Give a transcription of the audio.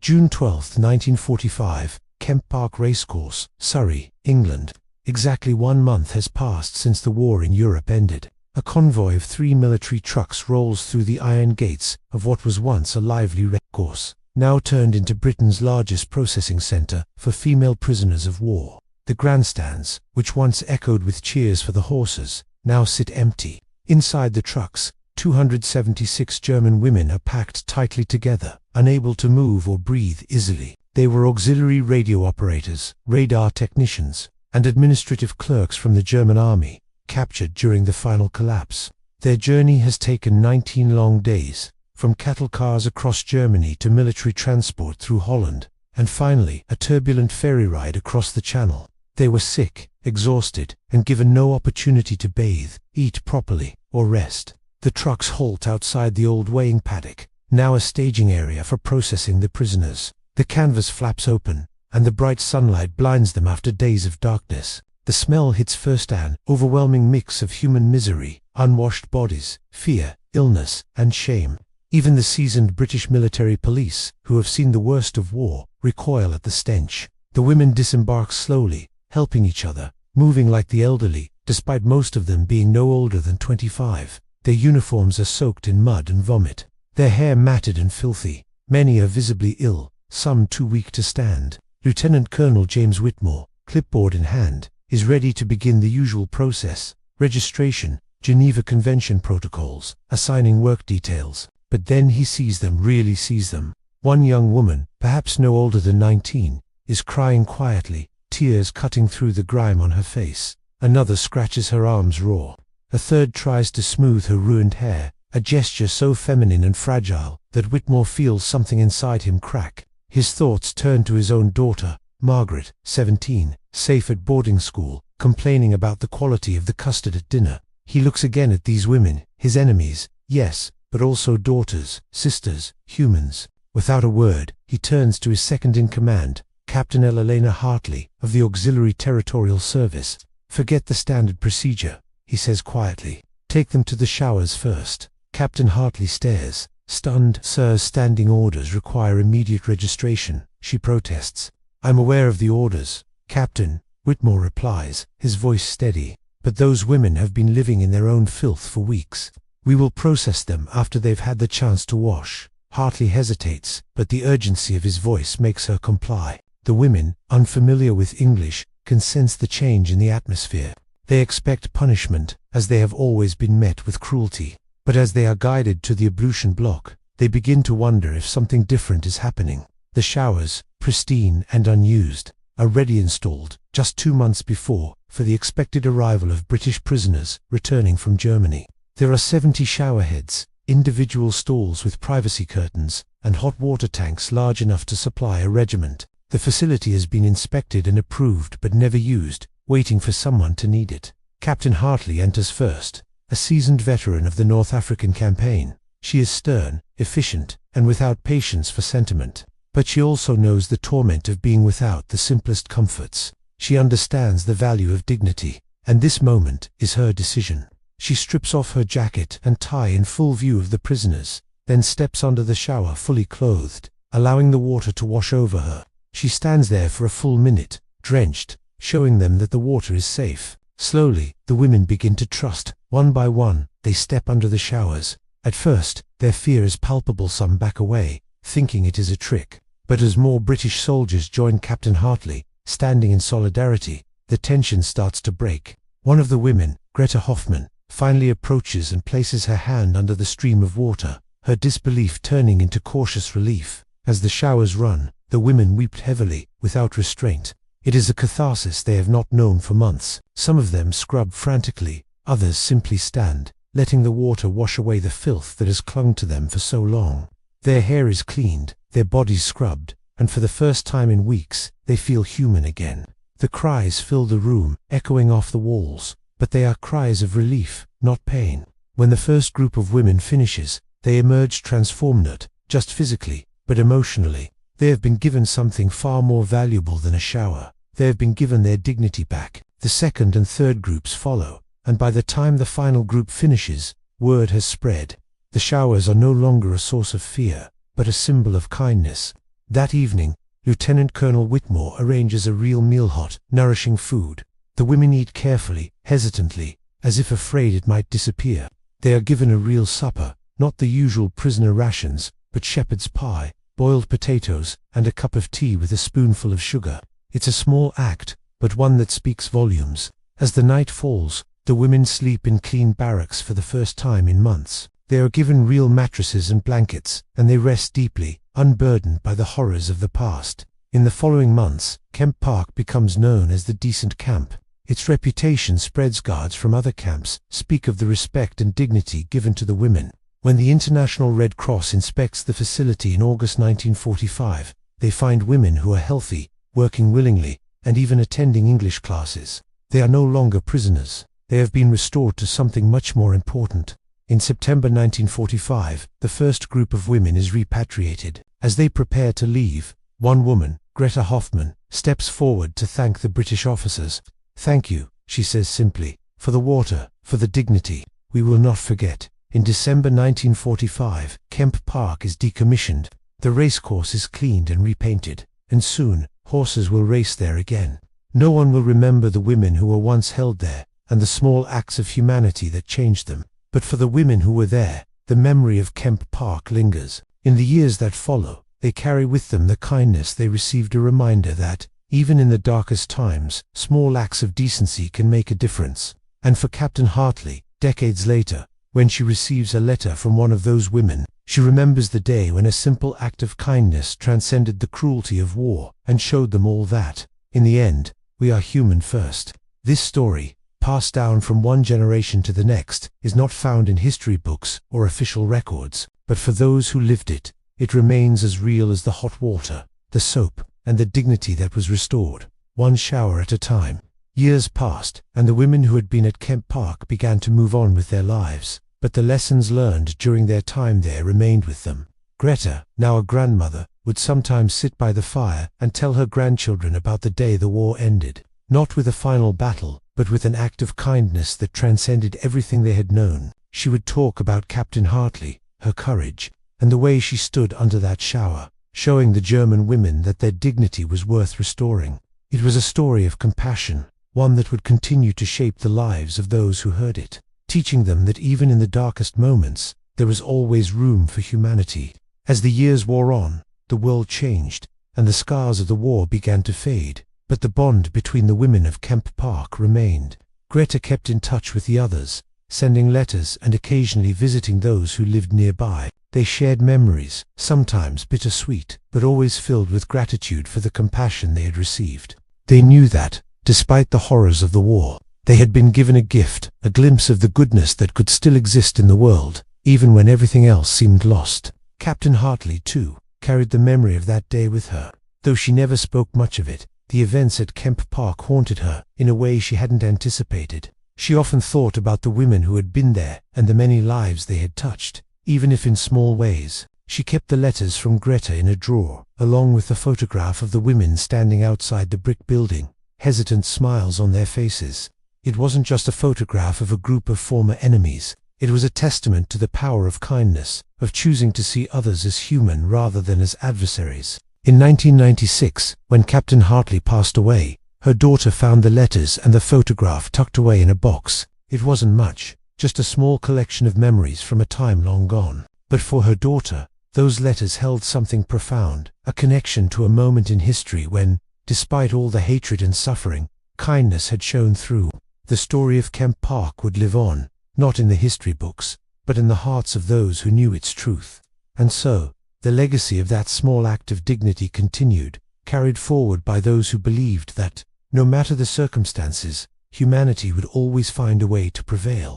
June 12, 1945, Kemp Park Racecourse, Surrey, England. Exactly 1 month has passed since the war in Europe ended. A convoy of 3 military trucks rolls through the iron gates of what was once a lively Racecourse, now turned into Britain's largest processing centre for female prisoners of war. The grandstands, which once echoed with cheers for the horses, now sit empty. Inside the trucks, 276 German women are packed tightly together, unable to move or breathe easily. They were auxiliary radio operators, radar technicians, and administrative clerks from the German army, captured during the final collapse. Their journey has taken 19 long days, from cattle cars across Germany to military transport through Holland, and finally a turbulent ferry ride across the Channel. They were sick, exhausted, and given no opportunity to bathe, eat properly, or rest. The trucks halt outside the old weighing paddock, now a staging area for processing the prisoners. The canvas flaps open, and the bright sunlight blinds them after days of darkness. The smell hits first, an overwhelming mix of human misery, unwashed bodies, fear, illness, and shame. Even the seasoned British military police, who have seen the worst of war, recoil at the stench. The women disembark slowly, helping each other, moving like the elderly, despite most of them being no older than 25. Their uniforms are soaked in mud and vomit, their hair matted and filthy. Many are visibly ill, some too weak to stand. Lieutenant Colonel James Whitmore, clipboard in hand, is ready to begin the usual process: registration, Geneva Convention protocols, assigning work details. But then he sees them, really sees them. One young woman, perhaps no older than 19, is crying quietly, tears cutting through the grime on her face. Another scratches her arms raw. A third tries to smooth her ruined hair, a gesture so feminine and fragile that Whitmore feels something inside him crack. His thoughts turn to his own daughter, Margaret, 17, safe at boarding school, complaining about the quality of the custard at dinner. He looks again at these women, his enemies, yes, but also daughters, sisters, humans. Without a word, he turns to his second-in-command, Captain Elena Hartley, of the Auxiliary Territorial Service. "Forget the standard procedure," he says quietly. "Take them to the showers first." Captain Hartley stares. "Stunned, sir, standing orders require immediate registration," she protests. "I'm aware of the orders, Captain," Whitmore replies, his voice steady. "But those women have been living in their own filth for weeks. We will process them after they've had the chance to wash." Hartley hesitates, but the urgency of his voice makes her comply. The women, unfamiliar with English, can sense the change in the atmosphere. They expect punishment, as they have always been met with cruelty. But as they are guided to the ablution block, they begin to wonder if something different is happening. The showers, pristine and unused, are ready installed, just 2 months before, for the expected arrival of British prisoners returning from Germany. There are 70 shower heads, individual stalls with privacy curtains, and hot water tanks large enough to supply a regiment. The facility has been inspected and approved but never used, waiting for someone to need it. Captain Hartley enters first, a seasoned veteran of the North African campaign. She is stern, efficient, and without patience for sentiment. But she also knows the torment of being without the simplest comforts. She understands the value of dignity, and this moment is her decision. She strips off her jacket and tie in full view of the prisoners, then steps under the shower fully clothed, allowing the water to wash over her. She stands there for a full minute, drenched, showing them that the water is safe. Slowly, the women begin to trust. One by one, they step under the showers. At first, their fear is palpable. Some back away, thinking it is a trick. But as more British soldiers join Captain Hartley, standing in solidarity, the tension starts to break. One of the women, Greta Hoffman, finally approaches and places her hand under the stream of water, her disbelief turning into cautious relief. As the showers run, the women weep heavily, without restraint. It is a catharsis they have not known for months. Some of them scrub frantically, others simply stand, letting the water wash away the filth that has clung to them for so long. Their hair is cleaned, their bodies scrubbed, and for the first time in weeks, they feel human again. The cries fill the room, echoing off the walls, but they are cries of relief, not pain. When the first group of women finishes, they emerge transformed, not just physically, but emotionally. They have been given something far more valuable than a shower. They have been given their dignity back. The second and third groups follow, and by the time the final group finishes, word has spread. The showers are no longer a source of fear, but a symbol of kindness. That evening, Lieutenant Colonel Whitmore arranges a real meal, hot, nourishing food. The women eat carefully, hesitantly, as if afraid it might disappear. They are given a real supper, not the usual prisoner rations, but shepherd's pie, boiled potatoes, and a cup of tea with a spoonful of sugar. It's a small act, but one that speaks volumes. As the night falls, the women sleep in clean barracks for the first time in months. They are given real mattresses and blankets, and they rest deeply, unburdened by the horrors of the past. In the following months, Kemp Park becomes known as the decent camp. Its reputation spreads. Guards from other camps speak of the respect and dignity given to the women. When the International Red Cross inspects the facility in August 1945, they find women who are healthy, working willingly, and even attending English classes. They are no longer prisoners. They have been restored to something much more important. In September 1945, the first group of women is repatriated. As they prepare to leave, one woman, Greta Hoffman, steps forward to thank the British officers. "Thank you," she says simply, "for the water, for the dignity. We will not forget." In December 1945, Kemp Park is decommissioned. The racecourse is cleaned and repainted, and soon, horses will race there again. No one will remember the women who were once held there, and the small acts of humanity that changed them. But for the women who were there, the memory of Kemp Park lingers. In the years that follow, they carry with them the kindness they received, a reminder that, even in the darkest times, small acts of decency can make a difference. And for Captain Hartley, decades later, when she receives a letter from one of those women, she remembers the day when a simple act of kindness transcended the cruelty of war and showed them all that, in the end, we are human first. This story, passed down from one generation to the next, is not found in history books or official records, but for those who lived it, it remains as real as the hot water, the soap, and the dignity that was restored, one shower at a time. Years passed, and the women who had been at Kemp Park began to move on with their lives, but the lessons learned during their time there remained with them. Greta, now a grandmother, would sometimes sit by the fire and tell her grandchildren about the day the war ended, not with a final battle, but with an act of kindness that transcended everything they had known. She would talk about Captain Hartley, her courage, and the way she stood under that shower, showing the German women that their dignity was worth restoring. It was a story of compassion, one that would continue to shape the lives of those who heard it, teaching them that even in the darkest moments, there was always room for humanity. As the years wore on, the world changed, and the scars of the war began to fade, but the bond between the women of Kemp Park remained. Greta kept in touch with the others, sending letters and occasionally visiting those who lived nearby. They shared memories, sometimes bittersweet, but always filled with gratitude for the compassion they had received. They knew that, despite the horrors of the war, they had been given a gift, a glimpse of the goodness that could still exist in the world, even when everything else seemed lost. Captain Hartley, too, carried the memory of that day with her. Though she never spoke much of it, the events at Kemp Park haunted her in a way she hadn't anticipated. She often thought about the women who had been there and the many lives they had touched, even if in small ways. She kept the letters from Greta in a drawer, along with the photograph of the women standing outside the brick building, hesitant smiles on their faces. It wasn't just a photograph of a group of former enemies. It was a testament to the power of kindness, of choosing to see others as human rather than as adversaries. In 1996, when Captain Hartley passed away, her daughter found the letters and the photograph tucked away in a box. It wasn't much, just a small collection of memories from a time long gone. But for her daughter, those letters held something profound, a connection to a moment in history when, despite all the hatred and suffering, kindness had shone through. The story of Kemp Park would live on, not in the history books, but in the hearts of those who knew its truth. And so, the legacy of that small act of dignity continued, carried forward by those who believed that, no matter the circumstances, humanity would always find a way to prevail.